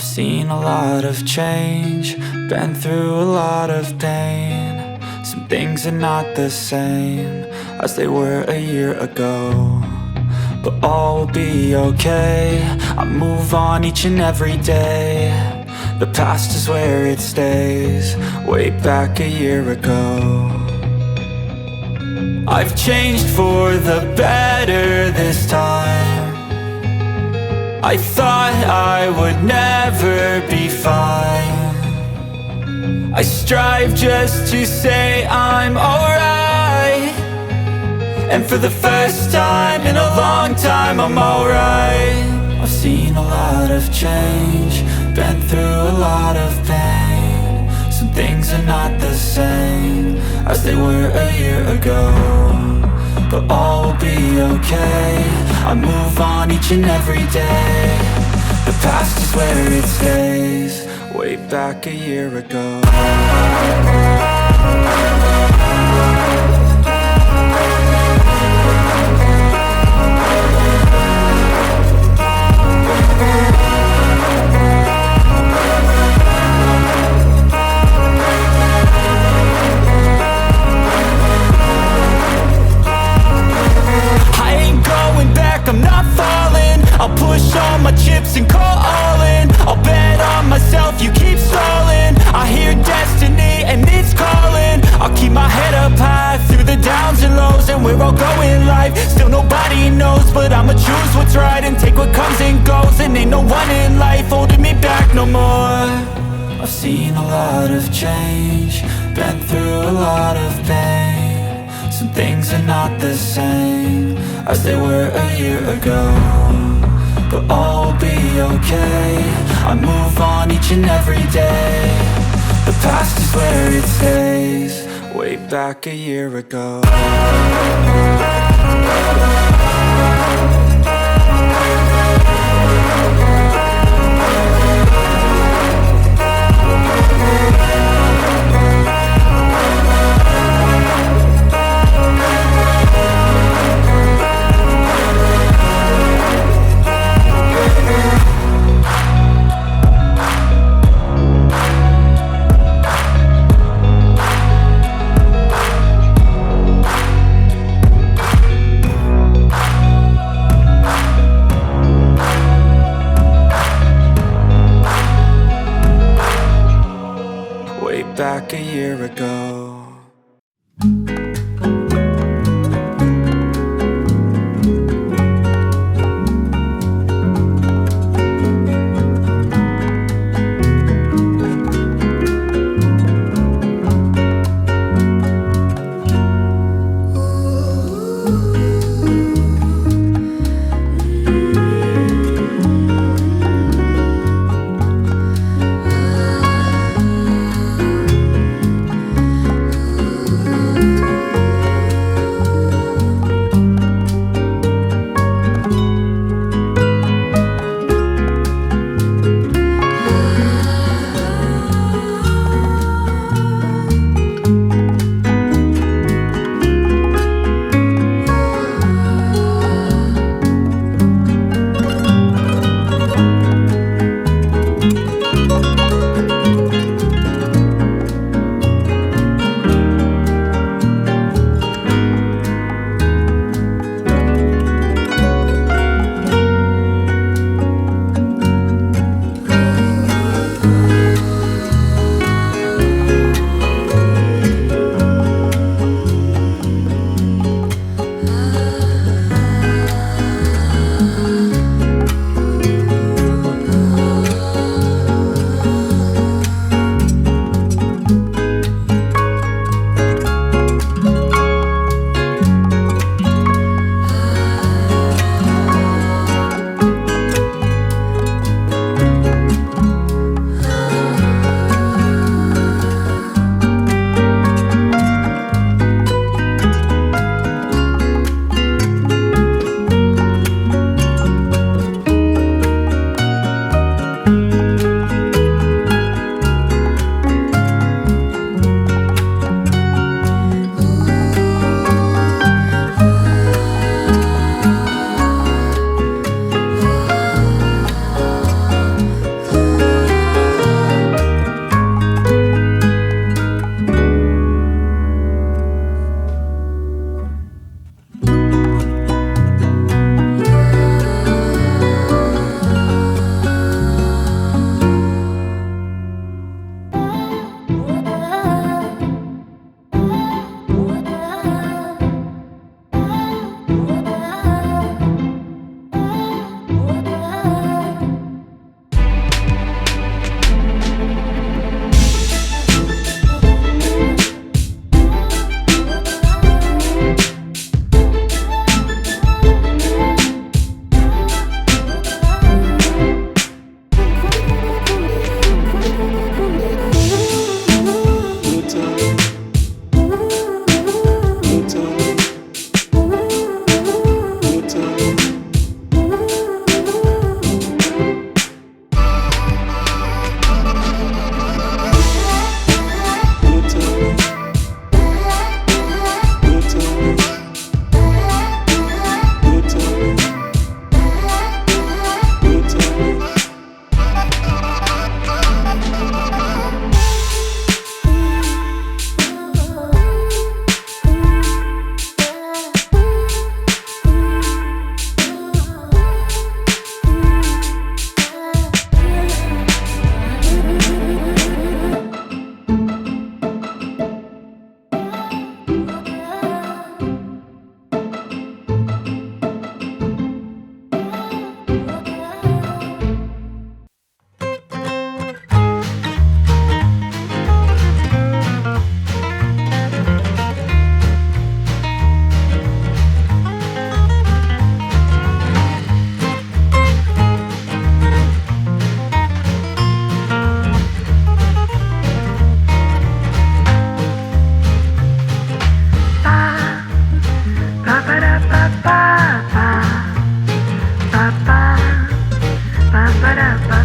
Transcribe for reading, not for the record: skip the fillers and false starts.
I've seen a lot of change, been through a lot of pain. Some things are not the same as they were a year ago, but all will be okay. I move on each and every day. The past is where it stays, way back a year ago. I've changed for the better this time. I thought I would never be fine. I strive just to say I'm alright, and for the first time in a long time I'm alright. I've seen a lot of change, been through a lot of pain. Some things are not the same as they were a year ago, but all will be okay. I move on each and every day. The past is where it stays, way back a year ago. I'm not falling, I'll push all my chips and call all in. I'll bet on myself, you keep stalling. I hear destiny and it's calling. I'll keep my head up high through the downs and lows, and where I'll go in life, still nobody knows. But I'ma choose what's right and take what comes and goes, and ain't no one in life holding me back no more. I've seen a lot of change, been through a lot of pain. Some things are not the same as they were a year ago, but all will be okay. I move on each and every day. The past is where it stays, way back a year ago. Back a year ago. Ba ba da ba